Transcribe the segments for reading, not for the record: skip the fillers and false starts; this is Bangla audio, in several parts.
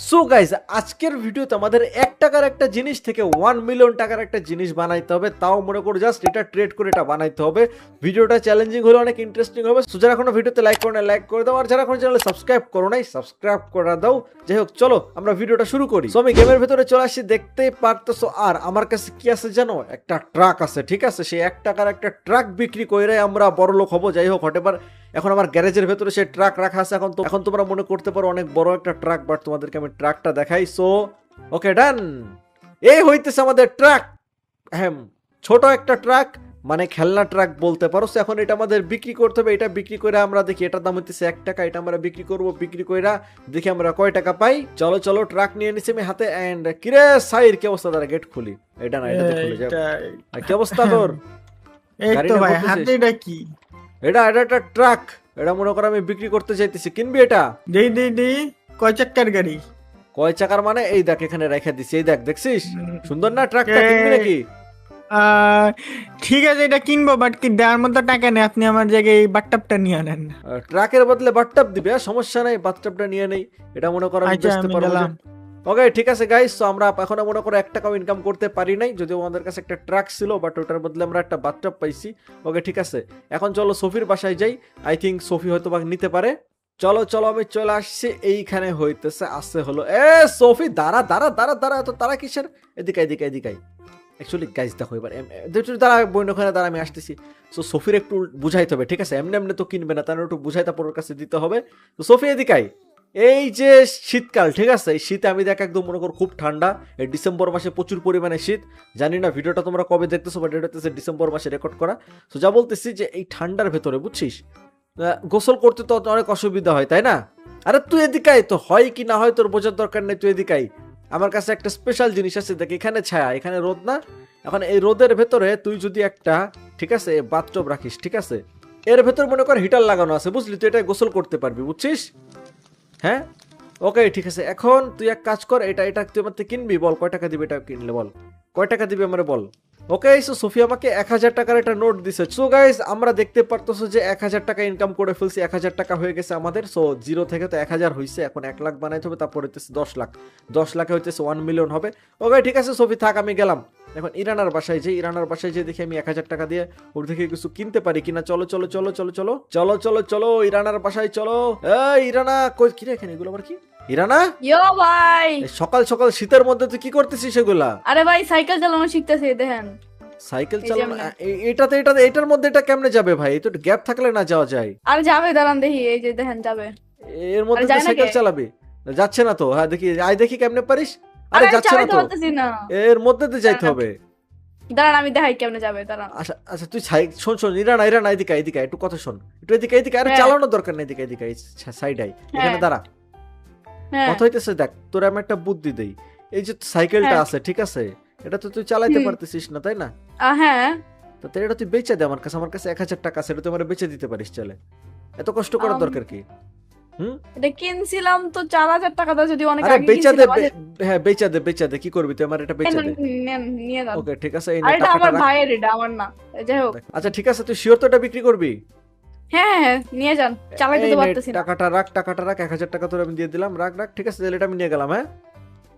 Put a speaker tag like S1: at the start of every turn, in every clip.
S1: সো গাইজ আজকের ভিডিওতে আমাদের 1 টাকার একটা জিনিস থেকে 1 মিলিয়ন টাকার একটা জিনিস বানাইতে হবে, তাও মনে করো জাস্ট এটা ট্রেড করে এটা বানাইতে হবে। ভিডিওটা চ্যালেঞ্জিং হলে অনেক ইন্টারেস্টিং হবে। সো যারা এখনো ভিডিওতে লাইক করো না লাইক করে দাও, আর যারা এখনো চ্যানেলে সাবস্ক্রাইব করো নাই সাবস্ক্রাইব করে দাও। যাই হোক চলো আমরা ভিডিওটা শুরু করি। সো আমি গেমের ভেতরে চলে আসি, দেখতেই পারতেছো। আর আমার কাছে কি আছে জানো, একটা ট্রাক আছে, ঠিক আছে? সেই 1 টাকার একটা ট্রাক বিক্রি করে আমরা বড় লোক হবো। যাই হোক হতে পারে। এখন আমার গ্যারেজের ভেতরে সেই ট্রাক রাখা আছে। এখন তোমরা মনে করতে পারো অনেক বড় একটা ট্রাক, বাট তোমাদেরকে আমি ট্রাকটা দেখাই। সো ওকে ডান, এই হইতেছে আমাদের ট্রাক। হ্যাঁ, ছোট একটা ট্রাক, মানে খেলনা ট্রাক বলতে পারো। So এখন এটা আমাদের বিক্রি করতে হবে। এটা বিক্রি করে আমরা দেখি, এটার দাম হইতেছে 1 টাকা। এটা আমরা বিক্রি করব, বিক্রি করে দেখি আমরা কয় টাকা পাই। চলো চলো, ট্রাক নিয়ে নিছি আমি হাতে। এন্ড কিরে সাইর, কি অবস্থা? তারা গেট খুলি। এটা না, এটা তো খুলে যাও। কি অবস্থা তোর?
S2: এই তো
S1: গাড়িটা
S2: ভাই,
S1: করতেছিস?
S2: হাতে এটা কি?
S1: এটা একটা ট্রাক। এটা মনে করো আমি বিক্রি করতে চাইতেছি, কিনবি এটা?
S2: দেই কয় চাক্কার গাড়ি?
S1: কয় চাকার মানে এই দেখ এখানে রেখে দিছি, এই দেখ, দেখছিস? সুন্দর না ট্রাকটা? কিনবি নাকি?
S2: ঠিক আছে, এটা কিনবো, বাট কি দেওয়ার মতো টাকা নেই। আপনি আমার জায়গায় এই বাট্টাপটা নিয়ে আনেন।
S1: ট্রাকের বদলে বাথটাব দিবে, সমস্যা নাই, বাথটাবটা নিয়ে নেই। এটা মনে করো আমি
S2: আচ্ছা,
S1: বেচতে
S2: আমি
S1: পারবো।
S2: গেলাম।
S1: ওকে ঠিক আছে গাইস, তো আমরা এখন মনে করো 1 টাকাও ইনকাম করতে পারি নাই, যদিও আমাদের কাছে একটা ট্রাক ছিল, বাট ওটার বদলে আমরা একটা বাথটাব পাইছি। ওকে ঠিক আছে, এখন চলো সোফির বাসায় যাই। আই থিঙ্ক সোফি হয়তো বা নিতে পারে। চলো চলো, আমি চলে আসছি। এইখানে হইতেছে আসছে হলো সোফি, দাঁড়া দাঁড়া দাঁড়া দাঁড়া, তো তারা কিসের? এদিকে এদিকে এদিকে। অ্যাকচুয়ালি গাইজ দেখো এবার দাঁড়া, বইন ওখানে দাঁড়া, আমি আসতেছি। সো সোফির একটু বুঝাইতে হবে, ঠিক আছে? এমনি এমনি তো কিনবে না, তার একটু বুঝাই তারপর ওর কাছে দিতে হবে। তো সোফি এদিকাই। এই যে শীতকাল, ঠিক আছে? এই শীতে আমি দেখ একদম মনে করো খুব ঠান্ডা। এই ডিসেম্বর মাসে প্রচুর পরিমাণে শীত। জানি না ভিডিওটা তোমরা কবে দেখতেছো, বাট এটা হচ্ছে ডিসেম্বর মাসে রেকর্ড করা। তো যা বলতেছি যে এই ঠান্ডার ভেতরে বুঝছিস, গোসল করতে তো অনেক অসুবিধা হয়, তাই না? আরে তুই এদিকাই, তো হয় কি না হয় তোর বোঝার দরকার নেই, তুই এদিকাই। আমার কাছে একটা স্পেশাল জিনিস আছে, দেখ এখানে ছায়া, এখানে রোদ না। এখন এই রোদের ভেতরে তুই যদি একটা, ঠিক আছে, বাথটব রাখিস, ঠিক আছে? এর ভেতর মনে কর হিটার লাগানো আছে, বুঝলি? তুই এটা গোসল করতে পারবি, বুঝছিস? হ্যাঁ ওকে ঠিক আছে। এখন তুই এক কাজ কর, এটা এটা তুই আমার থেকে কিনবি, বল কয় টাকা দিবি এটা কিনলে, বল কয় টাকা দিবি আমার, বল। ওকে সো সোফিয়া আমাকে 1000 টাকার একটা নোট দিছে। সো গাইস আমরা দেখতে পারতেছো যে 1000 টাকা ইনকাম করে ফেলছি। 1000 টাকা হয়ে গেছে আমাদের। সো জিরো থেকে তো 1000 হয়েছে, এখন 1 লাখ বানাইতে হবে, তারপর হইতেছে 10 লাখ। 10 লাখে হইতেছে 1 মিলিয়ন হবে। ওকে ঠিক আছে সোফি থাক, আমি গেলাম। এখন ইরানার বাসায় যাই। ইরানার বাসায় যেয়ে দেখি আমি 1000 টাকা দিয়ে ওর থেকে কিছু কিনতে পারি কিনা। চলো চলো চলো চলো চলো চলো চলো চলো ইরানার বাসায় চলো। এই ইরানা কই, কি রে এখানে এগুলো আবার কি? ইরানা,
S3: ইয়ো ভাই,
S1: এই সকাল সকাল শীতের মধ্যে তুই কি করতেছিস এগুলা?
S3: আরে ভাই সাইকেল চালানো শিখতেছি, দেখেন।
S1: সাইকেল
S3: এই যে
S1: চালানো?
S3: আমরা।
S1: এটার মধ্যে এটা কেমনে যাবে ভাই? এই তো গ্যাপ থাকলে না যাওয়া যায়।
S3: আরে যাবে, দাঁড়ান দেখি, এই যে দেখেন যাবে।
S1: এর মধ্যে
S3: আরে যায়
S1: তো
S3: না
S1: সাইকেল
S3: কে?
S1: চালাবি? যাচ্ছে না তো। হ্যাঁ দেখি, আয় দেখি কেমনে পারিস। আরে
S3: আরে আমি
S1: যাচ্ছে না
S3: চালাতে
S1: তো,
S3: পারতেছি না।
S1: এর মধ্যে তো যাইতে
S3: দাঁড়ান।
S1: হবে।
S3: দাঁড়ান আমি দেখাই কেমনে যাবে, দাঁড়ান।
S1: আচ্ছা আচ্ছা, তুই শোন শোন, ইরানা ইরানা এদিকে এদিকে একটু কথা শোন, একটু এদিকে এদিকে। আরে
S3: হ্যাঁ।
S1: চালানোর দরকার নেই, এদিকে এদিকে সাইড আই, এখানে
S3: হ্যাঁ।
S1: দাঁড়া।
S3: হ্যাঁ।
S1: কথা হইতেছে, দেখ তোর আমি একটা বুদ্ধি দেই। এই যে সাইকেলটা
S3: হ্যাঁ।
S1: আছে, ঠিক আছে? এটা তো তুই চালাইতে
S3: হুম।
S1: পারতেছিস না, তাই না?
S3: হ্যাঁ।
S1: তো এটা তুই বেচে দে আমার কাছে। আমার কাছে 1000 টাকা আছে, এটা তুই আমার বেচে দিতে পারিস, চলে। এত কষ্ট করার দরকার কি? হুম,
S3: এটা কিনছিলাম তো 4000 টাকা দাও, যদি অনেক
S1: আরে
S3: আগে
S1: বেচা দে।
S3: কিনছিলাম।
S1: হ্যাঁ বেচা দে বেচা দে, কি করবি তুই? আমার এটা বেচা দে।
S3: নিয়ে যান।
S1: ওকে ঠিক আছে, এই
S3: আর
S1: নে
S3: এটা
S1: টাকাটা
S3: আমার
S1: রাখ।
S3: ভাইয়ের, এটা আমার না। যাই হোক।
S1: আচ্ছা ঠিক আছে, তুই শিওর তো এটা বিক্রি করবি?
S3: হ্যাঁ হ্যাঁ, নিয়ে যান, চালাইতে
S1: এই
S3: তো
S1: নে
S3: পারতেছি না।
S1: টাকাটা রাখ, টাকাটা রাখ। 1000 টাকা তোর আমি দিয়ে দিলাম, রাখ রাখ। ঠিক আছে, তাহলে এটা আমি নিয়ে গেলাম। হ্যাঁ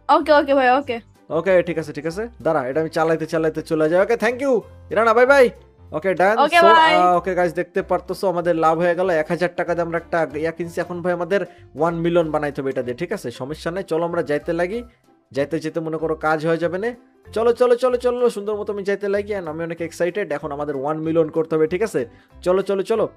S3: ওকে ওকে ভাই, ওকে।
S1: ওকে ঠিক আছে ঠিক আছে, দাঁড়া এটা আমি চালাইতে চালাইতে চলে যাই। Okay thank you Irana, bye bye. Okay done.
S3: Okay,
S1: so
S3: bye.
S1: Okay guys, দেখতে পারতেছো আমাদের লাভ হয়ে গেল। 1000 টাকা দিয়ে আমরা একটা ইয়া কিনছি। এখন ভাই আমাদের 1 মিলিয়ন বানাইতে হবে এটা দিয়ে, ঠিক আছে? সমস্যা নাই, চলো আমরা যাইতে লাগি। যাইতে যেতে মনে করো কাজ হয়ে যাবে না। চলো চলো চলো চলো, সুন্দর মতো আমি যাইতে লাগি। আর আমি অনেক এক্সাইটেড, এখন আমাদের 1 মিলিয়ন করতে হবে, ঠিক আছে? চলো চলো চলো।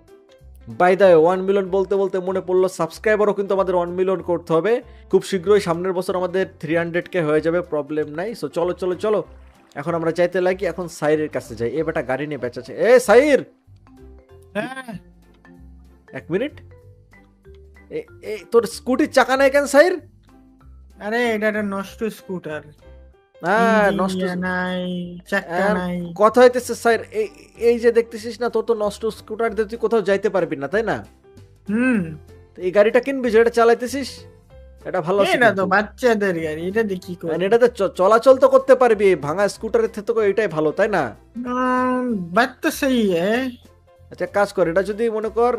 S1: বাই দ্য ওয়ে, 1 মিলিয়ন বলতে বলতে মনে পড়লো সাবস্ক্রাইবারও কিন্তু আমাদের 1 মিলিয়ন করতে হবে খুব শীঘ্রই। সামনের বছর আমাদের 300K হয়ে যাবে, প্রবলেম নাই। সো চলো চলো চলো, এখন আমরা যাইতে লাগি। এখন সাইরের কাছে যাই। এ বেটা গাড়ি নিয়ে বেচাচ্ছে। এ সাইর,
S2: হ্যাঁ,
S1: 1 মিনিট। তোর স্কুটির চাকা নাই কেন সাইর?
S2: আরে এটা একটা নষ্ট স্কুটার।
S1: হ্যাঁ নষ্ট।
S2: নাই, চাক্কা
S1: আর
S2: নাই।
S1: কথা হইতেছে স্যার, এই যে দেখতেছিস না, তোর তো নষ্ট স্কুটার দিয়ে তুই কোথাও যাইতে পারবি না, তাই না?
S2: হুম,
S1: তো এই গাড়িটা কিনবি, যেটা চালাইতেছিস এটা ভালো আছে
S2: এটা তো
S1: কিন্তু।
S2: বাচ্চাদের গাড়ি, এটা দিয়ে কি
S1: মানে
S2: করবো?
S1: এটাতে চলাচল তো করতে পারবি, ভাঙা স্কুটারের থেকে তো এটাই ভালো, তাই না?
S2: বাত তো সেই
S1: আচ্ছা কাজ কর, এটা যদি মনে কর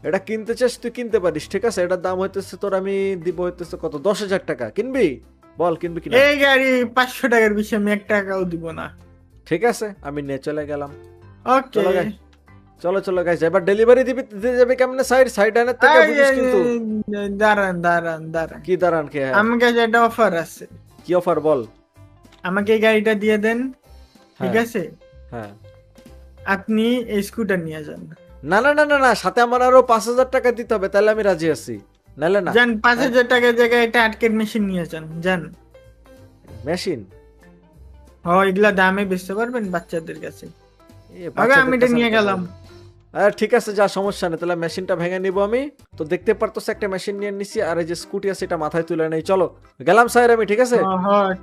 S1: এটা কিনতে চাস তুই কিনতে পারিস, ঠিক আছে? এটার দাম হইতেছে তোর আমি দিব হইতেছে কত, 10,000 টাকা। কিনবি? বল কিনবি কিনা।
S2: এই গাড়ি 500 টাকার বেশি আমি 1 টাকাও দিব না।
S1: ঠিক আছে, আমি নিয়ে চলে গেলাম।
S2: ওকে
S1: চলো guys, চলো চলো গাইস, এবার ডেলিভারি দিতে যাবে কেমনে? সাইড আইনের থেকে বুঝিস কিন্তু।
S2: দাঁড়ান দাঁড়ান দাঁড়ান,
S1: কি দাঁড়ান কে? হ্যাঁ,
S2: আমার কাছে একটা অফার আছে।
S1: কি অফার বল?
S2: আমাকে এই গাড়িটা দিয়ে দেন, ঠিক
S1: হ্যাঁ,
S2: আছে?
S1: হ্যাঁ।
S2: আপনি এই স্কুটার নিয়ে যান।
S1: না না না না না, সাথে আমার আরো 5,000 টাকা দিতে হবে, তাহলে আমি রাজি আছি। নাহলে না।
S2: যান, 5,000 টাকার জায়গায় একটা আটকের মেশিন নিয়ে যান। যান।
S1: মেশিন?
S2: এগুলা দামে বেচতে পারবেন বাচ্চাদের কাছে।
S1: এ
S2: আগে আমি এটা নিয়ে গেলাম।
S1: ঠিক আছে, যা, সমস্যা নেই। তাহলে মেশিনটা ভেঙে নিব আমি। তো দেখতে পারতোস একটা মেশিন নিয়ে নিছি, আর এই যে স্কুটি আছে এটা মাথায় তুলে নেই। চলো গেলাম স্যার আমি, ঠিক আছে?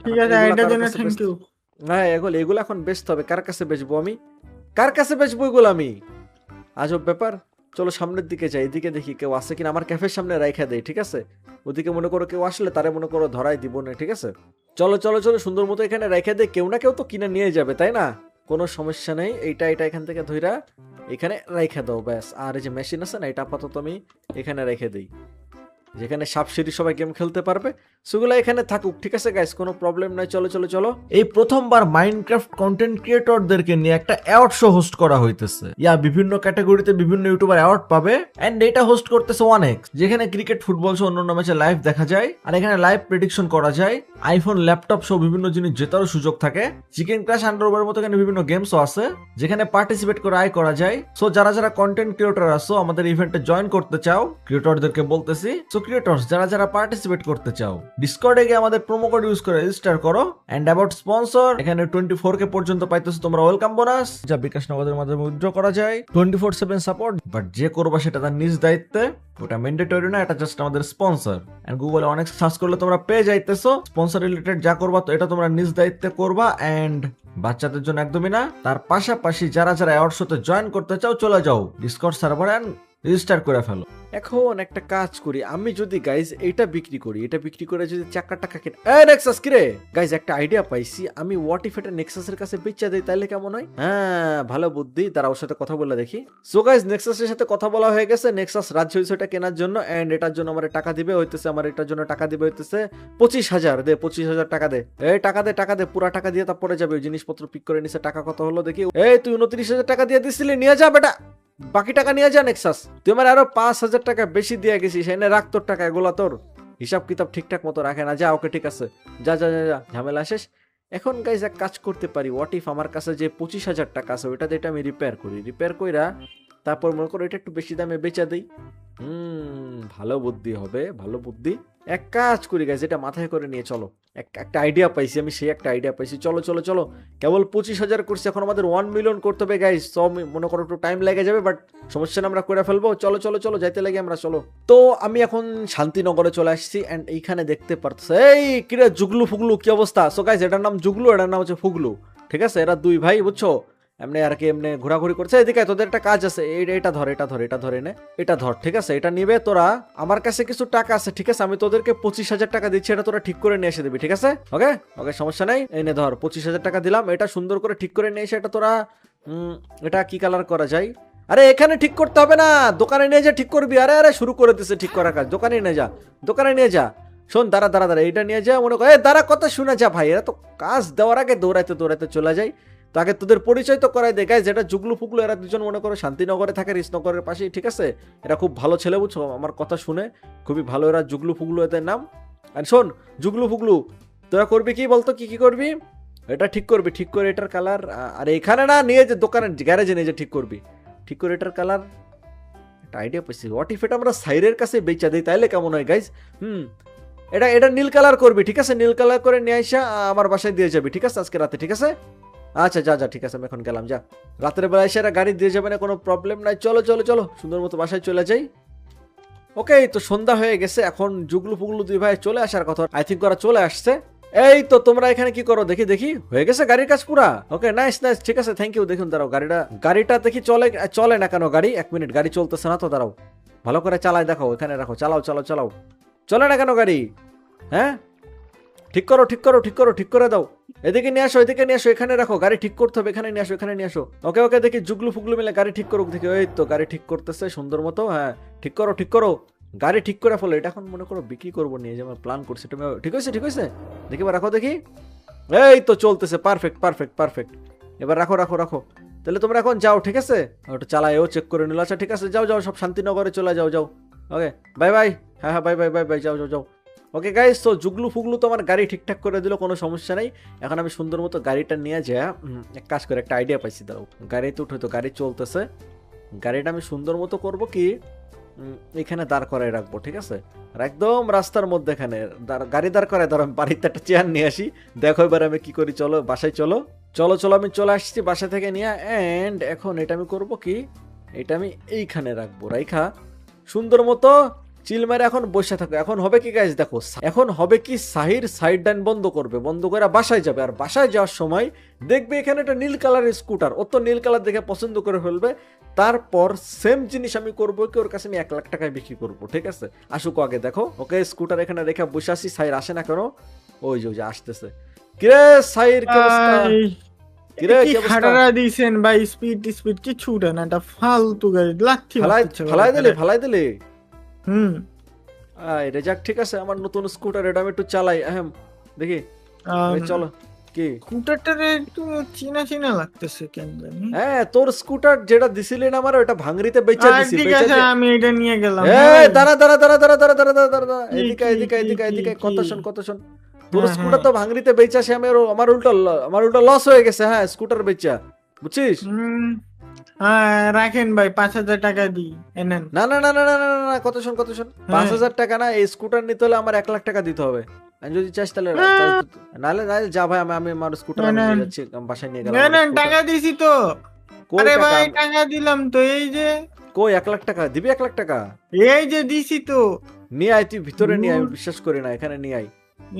S2: ঠিক আছে,
S1: এগুলা
S2: এটার
S1: কারোর
S2: জন্য
S1: কাছে
S2: থ্যাংক ইউ।
S1: হ্যাঁ, এগুলো এখন বেচতে হবে। কার কাছে বেচবো আমি? কার কাছে বেচবো এগুলো আমি? আজব ব্যাপার। চলো সামনের দিকে যাই, এদিকে দেখি কেউ আছে কিনা। আমার ক্যাফের সামনে রাইখা দেই, ঠিক আছে? ওদিকে মনে করো কেউ আসলে তারে মনে করো ধরাই দিব না, ঠিক আছে? চলো চলো চলো, সুন্দর মতো এখানে রাইখা দেই। কেউ না কেউ তো কিনে নিয়ে যাবে, তাই না? কোনো সমস্যা নেই। এটা এখান থেকে ধইরা এখানে রাইখা দাও, ব্যাস। আর এই যে মেশিন আছে না, এটা আপাতত আমি এখানে রেখে দিই, যেখানে সাপ সিঁড়ি সবাই গেম খেলতে পারবে। সেগুলো এখানে থাকুক, ঠিক আছে গাইস, কোনো প্রবলেম নাই। চলো চলো চলো। এই প্রথমবার মাইনক্রাফট কন্টেন্ট ক্রিয়েটরদেরকে নিয়ে একটা অ্যাওয়ার্ড শো হোস্ট করা হইতেছে। বিভিন্ন ক্যাটাগরিতে বিভিন্ন ইউটিউবার অ্যাওয়ার্ড পাবে, এন্ড এটা হোস্ট করতেছে 1x, যেখানে ক্রিকেট, ফুটবল সহ অন্যান্য ম্যাচে লাইভ দেখা যায়, আর এখানে লাইভ প্রেডিকশন করা যায়। আইফোন, ল্যাপটপ সহ বিভিন্ন জিনিস জেতারও সুযোগ থাকে। চিকেন ক্রাশ, আন্ডারওয়্যার মতো এখানে বিভিন্ন গেমসও আছে, যেখানে পার্টিসিপেট করে আয় করা যায়। সো যারা যারা কন্টেন্ট ক্রিয়েটর আছো, আমাদের ইভেন্টে জয়েন করতে চাও, ক্রিয়েটরদেরকে বলতেছি, সো ক্রিয়েটরস যারা যারা পার্টিসিপেট করতে চাও, ডিসকর্ডে গিয়ে আমাদের প্রোমো কোড ইউজ করে রেজিস্টার করো। এন্ড অ্যাবাউট স্পন্সর, এখানে 24K পর্যন্ত পাইতেছো তোমরা ওয়েলকাম বোনাস, যা বিকাশ নগদের মাধ্যমে উইথড্র করা যায়। 24/7 সাপোর্ট, বাট যে করবা সেটা তার নিজ দায়িত্বে, ওটা ম্যান্ডেটরি না, এটা জাস্ট আমাদের স্পন্সর। এন্ড গুগলে অনেক সার্চ করলে তোমরা পেয়ে যাইতেছো। স্পন্সর রিলেটেড যা করবা তো এটা তোমরা নিজ দায়িত্বে করবা, এন্ড বাচ্চাদের জন্য একদমই না। তার পাশাপাশি যারা যারা অ্যাওয়ার্ড শোতে জয়েন করতে চাও, চলে যাও ডিসকর্ড সার্ভারে এন্ড রেজিস্টার করে ফেলো। এখন একটা কাজ করি, আমি যদি গাইজ এটা বিক্রি করি, এটা বিক্রি করে যদি চাকা টাকা কিনে, নেক্সাস কিরে গাইজ, একটা আইডিয়া পাইছি আমি। হোয়াট ইফ এটা নেক্সাসের কাছে বেচা দেই, তাহলে কেমন হয়? হ্যাঁ, ভালো বুদ্ধি। তারা ওর সাথে কথা বলে দেখি। সো গাইজ, নেক্সাসের সাথে কথা বলা হয়ে গেছে। নেক্সাস রাজ্য হয়েছে এটা কেনার জন্য, এন্ড এটার জন্য আমার টাকা দিবে হইতেছে, আমার এটার জন্য টাকা দিবে হইতেছে 25,000। দে 25,000 টাকা দে। টাকা দে, টাকা দে, পুরা টাকা দিয়ে তারপরে যাবে। ওই জিনিসপত্র পিক করে নিছে। টাকা কত হলো দেখি। তুই 29,000 টাকা দিয়ে দিছিলি, নিয়ে যা বেটা, বাকি টাকা নিয়ে যা নেক্সাস। তুই আমার আরো 5,000 টাকা বেশি দিয়ে গেছিস, এনে রাখ তোর টাকা। এগুলা তোর হিসাব কিতাব ঠিকঠাক মতো রাখে না। যা, ওকে ঠিক আছে, যা যা যা, ঝামেলা শেষ। এখন গাইজ এক কাজ করতে পারি। হোয়াট ইফ আমার কাছে যে 25,000 টাকা আছে, ওইটা দিয়ে আমি রিপেয়ার করি। রিপেয়ার কইরা তারপর মনে করো এটা একটু বেশি দামে বেচা দিই। ভালো বুদ্ধি হবে, ভালো বুদ্ধি। এক কাজ করি গাইজ, এটা মাথায় করে নিয়ে চলো। একটা আইডিয়া পাইছি আমি, সেই একটা আইডিয়া পাইছি। চলো চলো চলো, কেবল 25,000 করছি, এখন আমাদের 1 মিলিয়ন করতে হবে গাইজ। সব মনে করো একটু টাইম লেগে যাবে, বাট সমস্যা না, আমরা করে ফেলবো। চলো চলো চলো, যাইতে লাগে আমরা, চলো। তো আমি এখন শান্তিনগরে চলে আসছি, এন্ড এইখানে দেখতে পারতেছে, এই কিরে জুগলু ফুগলু, কি অবস্থা? সো গাইজ, এটার নাম জুগলু, এটার নাম হচ্ছে ফুগলু, ঠিক আছে? এরা দুই ভাই, বুঝছো? এমনি আর কি এমনি ঘোরাঘুরি করছে। এদিকে তোদের একটা কাজ আছে, এটা ধর, এটা ধর, এটা ধরে নে, এটা ধর, ঠিক আছে? এটা নিবে তোরা। আমার কাছে কিছু টাকা আছে, ঠিক আছে? আমি তোদেরকে 25,000 টাকা দিচ্ছি, এটা তোরা ঠিক করে নিয়ে এসে দিবি, ঠিক আছে? ওকে ওকে, সমস্যা নাই। এই নে ধর 25,000 টাকা দিলাম। এটা সুন্দর করে ঠিক করে নিয়ে এসে এটা তোরা, এটা কি কালার করা যায়? আরে এখানে ঠিক করতে হবে না, দোকানে নিয়ে যা ঠিক করবি। আরে আরে, শুরু করে দিছে ঠিক করার কাজ। দোকানে নিয়ে যা, দোকানে নিয়ে যা। শোন, দাঁড়া দাঁড়া দাঁড়া, এটা নিয়ে যা। মনে কর, দাঁড়া, কথা শুনে যা ভাই। এরা তো কাজ দেওয়ার আগে দৌড়াইতে দৌড়াইতে চলে যায়। তাকে তোদের পরিচয় তো করাই দে গাইজ। যেটা জুগলু ফুগলু, এরা দুজন মনে করো শান্তিনগরে থাকে, রিসনগরের পাশেই, ঠিক আছে? এরা খুব ভালো ছেলে, বুঝছো? আমার কথা শুনে খুবই ভালো এরা। জুগলু ফুগলু এদের নাম। আর শোন জুগলু ফুগলু, তোরা করবি কি বলতো? কি কি করবি? এটা ঠিক করবি, ঠিক করে এটার কালার, আর এখানে না, নিয়ে যে দোকানে গ্যারেজে নিয়ে যে ঠিক করবি। ঠিক করে এটার কালার, একটা আইডিয়া পেয়েছি। হোয়াট ইফ এটা আমরা সাইরের কাছে বেচা দিই, তাইলে কেমন হয় গাইজ? এটা নীল কালার করবি, ঠিক আছে? নীল কালার করে নিয়ে আসা আমার বাসায় দিয়ে যাবি, ঠিক আছে? আজকে রাতে, ঠিক আছে? আচ্ছা যা যা, ঠিক আছে, আমি এখন গেলাম, যা। রাতের বেলা এসে এরা গাড়ি দিয়ে যাবে না, কোনো প্রবলেম নাই। চলো চলো চলো, সুন্দর মতো বাসায় চলে যাই। ওকে, তো সন্ধ্যা হয়ে গেছে। এখন জুগলু ফুগলু দুই ভাই চলে আসার কথা, আই থিঙ্ক ওরা চলে আসছে। এই তো তোমরা এখানে কি করো দেখি দেখি? হয়ে গেছে গাড়ির কাজ পুরা? ওকে, নাইস নাইস, ঠিক আছে, থ্যাংক ইউ। দেখুন দাঁড়াও, গাড়িটা দেখি চলে না কেন গাড়ি? 1 মিনিট, গাড়ি চলতেছে না তো, দাঁড়াও, ভালো করে চালাই দেখো। এখানে রাখো, চালাও চালাও চালাও। চলে না কেন গাড়ি? হ্যাঁ, ঠিক করো ঠিক করো ঠিক করো, ঠিক করে দাও। এদিকে নিয়ে আসো, এদিকে নিয়ে আসো, এখানে রাখো, গাড়ি ঠিক করতে হবে, এখানে নিয়ে আসো, এখানে নিয়ে আসো। ওকে ওকে, দেখি জুগলু ফুগলু মিলে গাড়ি ঠিক করুক দেখি। ওই তো গাড়ি ঠিক করতেছে সুন্দর মতো। হ্যাঁ ঠিক করো ঠিক করো, গাড়ি ঠিক করে ফেলো। এটা এখন মনে করো বিক্রি করবো নিয়ে, যে আমার প্ল্যান করছি। তুমি ঠিক হয়েছে ঠিক হয়েছে, দেখি এবার রাখো দেখি। এই তো চলতেছে, পারফেক্ট পারফেক্ট পারফেক্ট। এবার রাখো রাখো রাখো। তাহলে তোমরা এখন যাও, ঠিক আছে? ওটা চালায়ও চেক করে নিল। আচ্ছা ঠিক আছে, যাও যাও, সব শান্তিনগরে চলে যাও যাও। Okay bye bye. হ্যাঁ হ্যাঁ বাই বাই বাই বাই, যাও যাও যাও। ওকে গাইস, তো জুগলু ফুগলু তো আমার গাড়ি ঠিকঠাক করে দিল, কোনো সমস্যা নেই। এখন আমি সুন্দর মতো গাড়িটা নিয়ে যাই। এক কাজ করে, একটা আইডিয়া পাইছি, দাঁড়াও। গাড়িতে উঠে, তো গাড়ি চলতেছে, গাড়িটা আমি সুন্দর মতো করবো কি, এখানে দাঁড় করায় রাখবো, ঠিক আছে? আর একদম রাস্তার মধ্যে এখানে গাড়ি দাঁড় করায়, ধরো আমি বাড়িতে একটা চেয়ার নিয়ে আসি। দেখো এবার আমি কি করি, চলো বাসায় চলো। চলো চলো, আমি চলে আসছি বাসা থেকে নিয়ে। অ্যান্ড এখন এটা আমি করবো কি, এটা আমি এইখানে রাখবো, রাইখা সুন্দর মতো চিল মেরে এখন বসে থাকো। এখন হবে কি গাইস, দেখো এখন হবে কি, সাহির সাইড ডান বন্ধ করবে, বন্ধ করে বাসায় যাবে। আর বাসায় যাওয়ার সময় দেখবে এখানে একটা নীল কালারের স্কুটার, ও তো নীল কালার দেখে পছন্দ করে ফেলবে। তারপর সেম জিনিস আমি করবো কি, ওর কাছে আমি 1 লাখ টাকায় বিক্রি করবো, ঠিক আছে? আসুক আগে, দেখো। ওকে স্কুটার এখানে রেখে বসে আসি, সাইর আসে না কেন? ওই যে ওই যে আসতেছে। কিরে সাইর, কি অবস্থা?
S2: ভাই,
S1: কিরে
S2: কি
S1: কি অবস্থা?
S2: খাটারা দিছেন ভাই, স্পিড স্পিড কিছু উঠে না, এটা ফালতু গাড়ি লাথি
S1: ফালাই
S2: মারতেছে
S1: ফালাই দিলে,
S2: ভাই।
S1: ফালাই দিলে।
S2: হুম।
S1: এটা যাক, ঠিক আছে, আমার নতুন স্কুটার, এটা আমি একটু চালাই। দেখি এই চলো। কি
S2: স্কুটারটারে একটু চিনা চিনা লাগতেছে কেন জানি।
S1: হ্যাঁ, তোর স্কুটার যেটা দিছিলেন আমার, ওটা ভাঙরিতে বেচা দিছি,
S2: ঠিক
S1: বেচা
S2: আছে,
S1: দিয়ে।
S2: আমি এটা নিয়ে গেলাম।
S1: এই দাঁড়া দাঁড়া দাঁড়া দাঁড়া দাঁড়া দাঁড়া দাঁড়া দাঁড়া দাঁড়া,
S2: কি,
S1: এদিকে
S2: কি,
S1: এদিকে
S2: কি,
S1: এদিকে
S2: কি,
S1: এদিকে,
S2: কি?
S1: কথা শোন কথা শোন। তোর
S2: হ্যাঁ,
S1: স্কুটার তো ভাঙরিতে বেচা, সে আমার আমার উল্টা লস হয়ে গেছে। হ্যাঁ স্কুটার বেচা, বুঝছিস?
S2: হ্যাঁ রাখেন ভাই, 5,000 টাকা দিই, এনেন।
S1: না না না না না না না, না, কথা শোন কথা শোন।
S2: হ্যাঁ।
S1: 5,000 টাকা না, এই স্কুটার নিতে হলে আমার 1 লাখ টাকা দিতে হবে। আমি যদি চাস তাহলে নাহলে নাহলে যা ভাই, আমি আমি আমার স্কুটার
S2: না,
S1: নিয়ে
S2: না।
S1: যাচ্ছি, আমি বাসায় নিয়ে গেলাম
S2: না
S1: আমার
S2: না,
S1: scooter।
S2: টাকা দিছি তো।
S1: কই
S2: আরে
S1: টাকা?
S2: ভাই টাকা দিলাম তো, এই যে
S1: কই 1 লাখ টাকা দিবি? 1 লাখ টাকা
S2: এই যে দিছি তো।
S1: নিয়ে আয়, তুই ভিতরে নিয়ে আয়, আমি
S2: ধুর।
S1: বিশ্বাস করি না, এখানে নিয়ে আয়।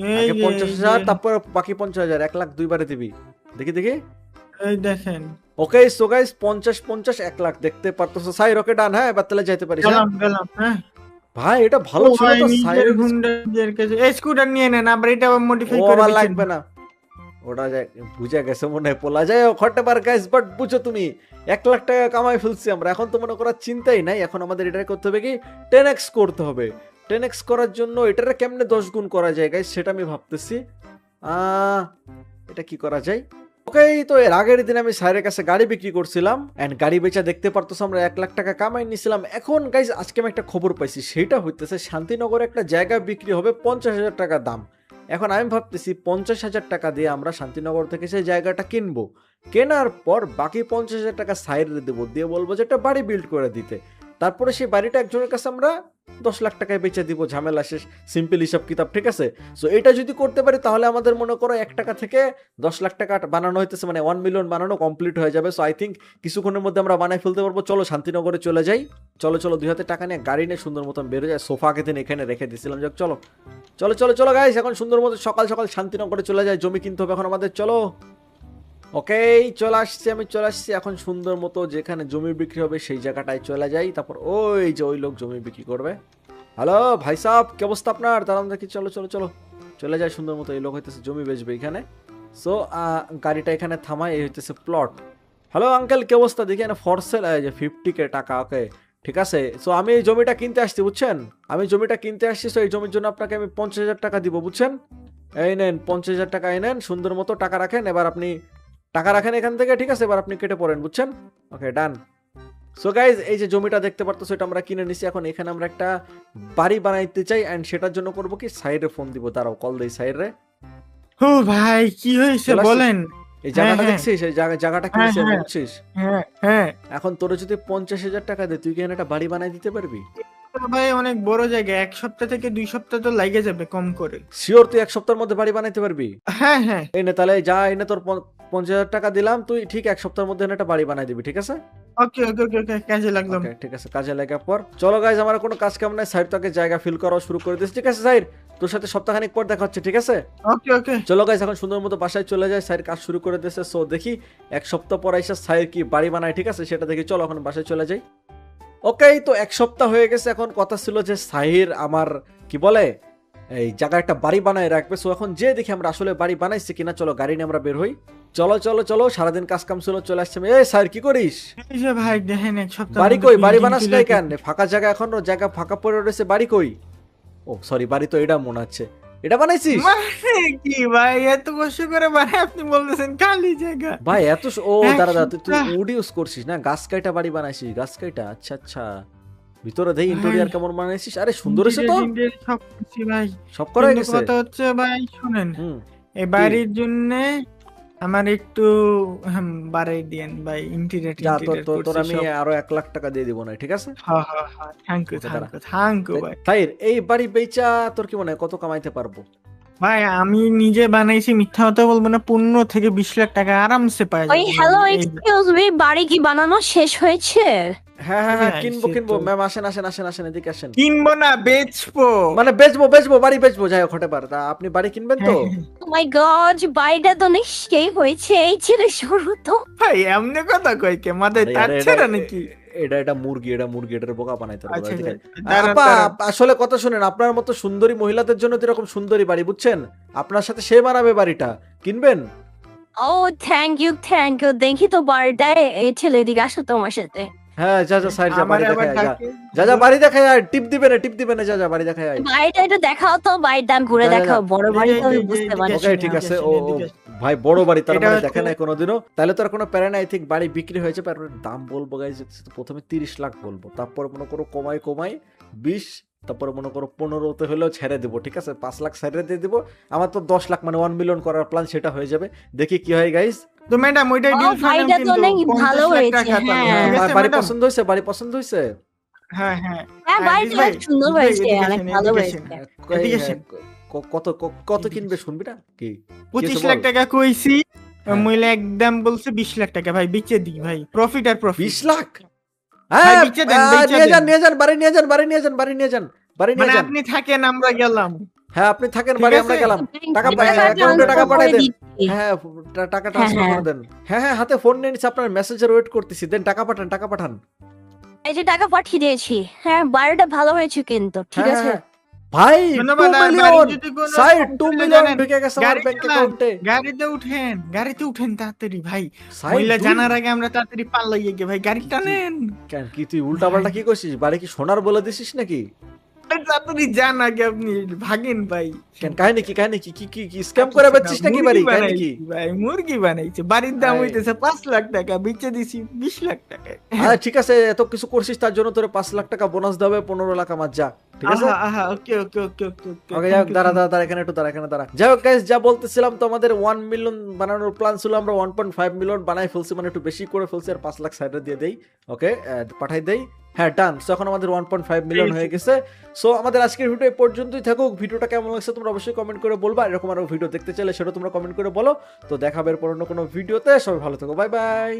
S2: এই
S1: আগে
S2: যে,
S1: 50,000, তারপর বাকি 50,000, 1 লাখ দুইবারে দিবি। দেখি দেখি।
S2: এই দেখেন।
S1: ওকে সো গাইস, 50 50 1 লাখ, দেখতে পারতেছো সাই রকে ডান। হ্যাঁ এবার তাহলে যাইতে পারিস। হ্যাঁ?
S2: গেলাম গেলাম, হ্যাঁ।
S1: ভাই এটা ভালো
S2: ও
S1: ছিল
S2: ভাই,
S1: তো
S2: নিজের
S1: সাইর।
S2: গুন্ডাদের কাছে এই স্কুটার নিয়ে নেন, আবার এটা মডিফাই
S1: ও
S2: করে
S1: আমার
S2: বেচেন।
S1: লাগবে না, ওটা বুঝে গেছে মনে হয়, পোলা যায় খটে বার গাইস। বাট বুঝো তুমি, 1 লাখ টাকা কামাই ফেলছি আমরা, এখন তো মনে করার চিন্তাই নাই। এখন আমাদের এটা করতে হবে কি, 10x করতে হবে। 10x করার জন্য এটারে কেমনে 10 গুণ করা যায় গাইস, সেটা আমি ভাবতেছি। এটা কি করা যায়? ওকে, তো এর আগের দিন আমি স্যারের কাছে গাড়ি বিক্রি করছিলাম, এন্ড গাড়ি বেচা দেখতে পারতেছ আমরা 1 লাখ টাকা কামাই নিছিলাম। এখন গাইস আজকে আমি একটা খবর পাইছি, সেটা হইতেছে শান্তিনগরে একটা জায়গা বিক্রি হবে 50,000 টাকা দাম। এখন আমি ভাবতেছি 50,000 টাকা দিয়ে আমরা শান্তিনগর থেকে সেই জায়গাটা কিনবো। কেনার পর বাকি 50,000 টাকা সাইডে দেবো, দিয়ে বলবো যে একটা বাড়ি বিল্ড করে দিতে। তারপরে সেই বাড়িটা একজনের কাছে আমরা 10 লাখ টাকায় বেচে দিব, ঝামেলা শেষ, সিম্পল হিসাব কিতাব, ঠিক আছে? সো এটা যদি করতে পারি তাহলে আমাদের মনে করো 1 টাকা থেকে 10 লাখ টাকা বানানো হইতেছে, মানে 1 মিলিয়ন বানানো কমপ্লিট হয়ে যাবে। সো আই থিঙ্ক কিছুক্ষণের মধ্যে আমরা বানাই ফেলতে পারবো। চলো শান্তিনগরে চলে যাই। চলো চলো, 2 হাতে টাকা নিয়ে গাড়ি নিয়ে সুন্দর মতন বেরো যায়। সোফা দিন এখানে রেখে দিয়েছিলাম, যাক চলো চলো চলো চলো গাইস, এখন সুন্দর মতো সকাল সকাল শান্তিনগরে চলে যায়। জমি কিনতে হবে এখন আমাদের, চলো। ওকে চলে আসছি, আমি চলে আসছি। এখন সুন্দর মতো যেখানে জমি বিক্রি হবে সেই জায়গাটায় চলে যাই। তারপর ওই যে ওই লোক জমি বিক্রি করবে। হ্যালো ভাই সাহেব, কি অবস্থা আপনার? দাঁড়ান দেখি, চলো চলো চলো চলে যায় সুন্দর মতো। এই লোক হইতেছে জমি বেচবে এখানে। সো গাড়িটা এখানে থামায়, এই হইতেছে প্লট। হ্যালো আঙ্কেল, কি অবস্থা? দেখি এখানে ফর সেল, এই যে 50K টাকা। ওকে ঠিক আছে, সো আমি এই জমিটা কিনতে আসছি, বুঝছেন? আমি জমিটা কিনতে আসছি, সো এই জমির জন্য আপনাকে আমি 50,000 টাকা দিব, বুঝছেন? এই নেন 50,000 টাকা, এই নেন সুন্দর মতো টাকা রাখেন। এবার আপনি টাকা রাখেন এখান থেকে, ঠিক আছে? এবার আপনি কেটে পড়েন, বুঝছেন? ওকে ডান। সো গাইজ, এই যে জমিটা দেখতে পারতেছো, এটা আমরা কিনে নিছি। এখন এখানে আমরা একটা বাড়ি বানাইতে চাই, এন্ড সেটার জন্য করবো কি, সাইডে ফোন দিব। দাঁড়াও, কল দেই সাইডে।
S2: ও ভাই, কি হয়েছে
S1: চলে আসছিস?
S2: বলেন।
S1: এই জায়গাটা
S2: হ্যাঁ,
S1: দেখছিস, এই জায়গাটা কিনেছি আমি,
S2: হ্যাঁ।
S1: বুঝছিস?
S2: হ্যাঁ হ্যাঁ।
S1: এখন তোরে যদি 50,000 টাকা দে, তুই কি এখানে একটা বাড়ি বানাই দিতে পারবি?
S2: তো ভাই অনেক বড় জায়গা, 1 সপ্তাহ থেকে 2 সপ্তাহ তো লাগে যাবে কম করে।
S1: শিওর তুই 1 সপ্তাহের মধ্যে বাড়ি বানাইতে পারবি?
S2: হ্যাঁ হ্যাঁ।
S1: এই নে তাহলে, যা এনে তোর 50,000 টাকা দিলাম, তুই ঠিক 1 সপ্তাহের মধ্যে এনে একটা বাড়ি বানাই দিবি, ঠিক আছে?
S2: ওকে ওকে ওকে ওকে, কাজে লাগলাম।
S1: ওকে ঠিক আছে, কাজে লাগার পর চলো গাইজ, আমার কোনো কাজ কাম নাই। সাইড তোকে জায়গা ফিল করা শুরু করে দিস, ঠিক আছে? সাইড তোর সাথে সপ্তাহখানিক পর দেখা হচ্ছে, ঠিক আছে?
S2: ওকে ওকে।
S1: চলো গাইজ, এখন সুন্দর মতো বাসায় চলে যায়। সাইড কাজ শুরু করে দিয়েছে। সো দেখি 1 সপ্তাহ পর এসে সাইড কি বাড়ি বানায়, ঠিক আছে? সেটা দেখি, চলো এখন বাসায় চলে যাই। ওকে, তো 1 সপ্তাহ হয়ে গেছে। এখন কথা ছিল যে সাহির আমার কি বলে এই জায়গায় একটা বাড়ি বানায় রাখবে। সো এখন যে দেখি আমরা আসলে বাড়ি বানাইছি কিনা, চলো গাড়ি নিয়ে আমরা বের হই। চলো চলো চলো, সারাদিন কাজ কাম ছিল, চলে আসছে। এই স্যার কি করিস?
S2: এই যে ভাই দেখেন এক সপ্তাহ
S1: বাড়ি কই? বাড়ি বানাস নাই কেন? ফাঁকা জায়গা, এখন জায়গা ফাঁকা পড়ে রয়েছে, বাড়ি কই? ও সরি, বাড়ি তো এটা মনে হচ্ছে, এটা বানাইছিস
S2: কি ভাই এত কষ্ট করে বানাই, আপনি বলতেছেন খালি জায়গা।
S1: ভাই? এত ও
S2: এক
S1: দাঁড়া দাঁড়া, তুই
S2: সপ্তাহ।
S1: উড ইউজ করছিস না? গাছ কাইটা বাড়ি বানাইছিস? গাছ কাইটা, আচ্ছা আচ্ছা। ভিতরে দেই ইন্টেরিয়র কেমন বানাইছিস? আরে সুন্দর হয়েছে তো,
S2: ইন্টেরিয়র সব করছি ভাই।
S1: সব করা হয়ে
S2: কিন্তু
S1: গেছে।
S2: কথা হচ্ছে ভাই শুনেন,
S1: হুম,
S2: এই বাড়ির জন্য আমার একটু বাড়াই দিয়েন ভাই, ইন্টেরিয়র
S1: যা তোর
S2: ইন্টেরিয়র
S1: তোর তোর
S2: করছি
S1: আমি
S2: সব।
S1: আরো 1 লাখ টাকা দিয়ে দিব না, ঠিক আছে?
S2: হ্যাঁ হ্যাঁ হ্যাঁ, থ্যাংক ইউ
S1: ওকে, দাঁড়া।
S2: থ্যাংক ইউ ভাই।
S1: তাই এই বাড়ি বেচা তোর কি মনে হয় কত কামাইতে পারবো?
S2: ভাই আমি নিজে বানাইছি, মিথ্যা কথা বলবো না, 15 থেকে 20 লাখ টাকা আরামসে পাওয়া
S4: ওই
S2: যাবে।
S4: হ্যালো
S2: এই যে-
S4: এক্সকিউজ মি, বাড়ি কি বানানো শেষ হয়েছে?
S1: হ্যাঁ হ্যাঁ হ্যাঁ,
S2: হ্যাঁ,
S1: কিনবো
S2: সে
S1: কিনবো
S2: তো।
S1: ম্যাম, আসেন আসেন আসেন আসেন আসেন, এদিকে আসেন।
S2: কিনবো না, বেচবো।
S1: মানে বেচবো বেচবো, বাড়ি বেচবো, যাই হোক হতে পারে। তা আপনি বাড়ি কিনবেন তো?
S4: ও মাই গড, বাড়িটা তো নিশ্চয়ই হয়েছে, এই ছেলে শুরু তো।
S2: ভাই এমনি কথা কই কে, মাথায়
S1: আরে,
S2: তার
S1: আরে,
S2: ছেড়া
S1: এটা-
S2: নাকি?
S1: এটা এটা মুরগি, এটা মুরগি, এটার বোকা বানাইতে হবে।
S2: আচ্ছা
S1: এদিকে।
S2: দাঁড়ান,
S1: আপা,
S2: দাঁড়ান।
S1: আসলে কথা শুনেন, আপনার মতো সুন্দরী মহিলাদের জন্য তো এরকম সুন্দরী বাড়ি, বুঝছেন? আপনার সাথে সে বানাবে বাড়িটা, কিনবেন?
S4: ও থ্যাংক ইউ দেখি তো বাড়িটা, এই ছেলে এদিকে আসো তোমার সাথে।
S1: হ্যাঁ, যা যা সাইড যা,
S2: আমার
S1: বাড়ি
S2: আবার
S1: দেখায় যা,
S2: ডাকে।
S1: যা যা বাড়ি দেখায় আয়, টিপ দিবে না, টিপ দিবে না, যা যা বাড়ি দেখায় আয়।
S4: বাড়িটা একটু দেখাও তো, বাড়িটা ঘুরে
S1: যা, যা,
S4: দেখাও, বড় বাড়ি তো আমি
S2: এই যে,
S4: বুঝতে
S2: এদিকে
S4: পারছি
S1: ওকে,
S2: আসেন,
S1: ঠিক আছে।
S2: এদিকে
S1: ও
S2: আসেন,
S1: ও,
S2: এদিকে
S1: ভাই বড় বাড়ি, তার
S2: এটা
S1: মানে
S2: হচ্ছে-
S1: দেখে নাই কোনোদিনও, তাহলে তো আর কোনো প্যারা নাই। ঠিক বাড়ি বিক্রি হয়েছে, দাম বলবো গাইজ, প্রথমে 30 লাখ বলবো, তারপর মনে করো কমাই কমাই 20, তারপরে মনে করো 15তে হলেও ছেড়ে দেবো, ঠিক আছে? 5 লাখ ছেড়ে দিয়ে দিবো। আমার তো 10 লাখ মানে 1 মিলিয়ন করার প্ল্যান, সেটা হয়ে যাবে, দেখি কি হয় গাইজ।
S2: তো ম্যাডাম ওইটাই
S4: ও,
S2: ডিল ফাইনাল,
S4: বাড়িটা তো
S2: কিন্তু
S4: অনেক
S2: 50
S4: ভালো
S2: লাখ
S4: হয়েছে,
S2: টাকা তাহলে,
S4: হ্যাঁ।
S2: ঠিক আছে
S1: বাড়ি
S2: ম্যাডাম?
S1: পছন্দ হয়েছে? বাড়ি পছন্দ হয়েছে?
S2: হ্যাঁ হ্যাঁ
S4: হ্যাঁ, বাড়িটা
S2: ভাই,
S4: অনেক সুন্দর
S2: ভাই,
S4: হয়েছে,
S2: এদিকে
S4: অনেক
S2: আসেন,
S4: ভালো
S2: এদিকে
S4: হয়েছে।
S2: আসেন। এদিকে আসেন।
S1: কত কত কিনবে শুনবি না কি?
S2: 25
S1: বল।
S2: লাখ টাকা কইছি,
S1: হ্যাঁ।
S2: মহিলা একদম বলছে 20 লাখ টাকা। ভাই বিচে দিই ভাই, প্রফিট আর প্রফিট।
S1: 20 লাখ? হ্যাঁ,
S2: বিচে দেন, বিচে
S1: নিয়ে যান
S2: দেন।
S1: নিয়ে যান, বাড়ি নিয়ে যান, বাড়ি নিয়ে যান, বাড়ি নিয়ে যান, বাড়ি নিয়ে
S2: মানে
S1: যান।
S2: আপনি থাকেন, আমরা গেলাম।
S1: হ্যাঁ, আপনি থাকেন,
S2: ঠিক
S1: বাড়ি
S2: আছে?
S1: আমরা গেলাম। টাকা
S4: টাকা
S1: পাঠান, অ্যাকাউন্টে টাকা
S4: ট্রান্সফার
S1: পাঠাই
S4: করে
S1: দেন।
S4: দিচ্ছি।
S1: হ্যাঁ, টাকা ট্রান্সফার
S4: হ্যাঁ,
S1: করে দেন। হ্যাঁ হ্যাঁ, হাতে ফোন নিয়ে নিচ্ছি, আপনার মেসেজের ওয়েট করতেছি, দেন টাকা পাঠান, টাকা পাঠান।
S4: এই যে টাকা পাঠিয়ে দিয়েছি। হ্যাঁ, বাড়িটা ভালো হয়েছে কিন্তু, ঠিক
S1: হ্যাঁ,
S4: আছে।
S1: হ্যাঁ, ভাই 2
S2: ধন্যবাদ। আর
S1: মিলিয়ন,
S2: বাড়ির যদি কোনো
S1: সাইড 2
S2: সমস্যা
S1: মিলিয়ন
S2: জানেন,
S1: ঢুকে গেছে আমার
S2: গাড়ি
S1: ব্যাংক
S2: চালান,
S1: অ্যাকাউন্টে।
S2: গাড়িতে উঠেন তাড়াতাড়ি ভাই।
S1: সাইড
S2: মহিলা
S1: 2
S2: জানার আগে আমরা তাড়াতাড়ি পাল্লাইয়ে গিয়ে ভাই গাড়ি টানেন।
S1: কেন কি তুই উল্টাপাল্টা কি করছিস? বাড়ি কি সোনার বলে দিছিস নাকি?
S2: তাড়াতাড়ি যান আগে, আপনি ভাগেন ভাই।
S1: কেন, কাহিনী কি, কাহিনী কি, কি কি কি স্ক্যাম করে বেচছিস নাকি বাড়ি?
S2: মুরগি
S1: কাহিনী কি?
S2: বানাইছি ভাই, মুরগি বানাইছে, বাড়ির দাম
S1: ভাই।
S2: হইতেছে 5 লাখ টাকা, বিচে দিছি 20 লাখ টাকা।
S1: আরে ঠিক আছে, এত কিছু করছিস, তার জন্য তোরে 5 লাখ টাকা বোনাস দেবে, 15 লাখ আমার, যা, ঠিক আছে?
S2: আহা আহা, ওকে ওকে ওকে ওকে ওকে।
S1: ওকে, যাই হোক, দাঁড়া দাঁড়া দাঁড়া, এখানে একটু দাঁড়া, এখানে দাঁড়া। যাই হোক গাইস, যা বলতেছিলাম, তো আমাদের 1 মিলিয়ন বানানোর প্ল্যান ছিল, আমরা 1.5 মিলিয়ন বানাই ফেলছি, মানে একটু বেশি করে ফেলছি, আর 5 লাখ সাইডে দিয়ে দেই। ওকে, পাঠাই দেই। হ্যাঁ, ডান। সো এখন আমাদের 1.5 মিলিয়ন হয়ে গেছে। সো আমাদের আজকের ভিডিও এই পর্যন্তই থাকুক। ভিডিওটা কেমন লাগছে তোমরা অবশ্যই কমেন্ট করে বলবা। এরকম আরো ভিডিও দেখতে চাইলে সেটা তোমরা কমেন্ট করে বলো। তো দেখাবে এরপর অন্য কোনো ভিডিওতে। সবাই ভালো থেকো, বাই বাই।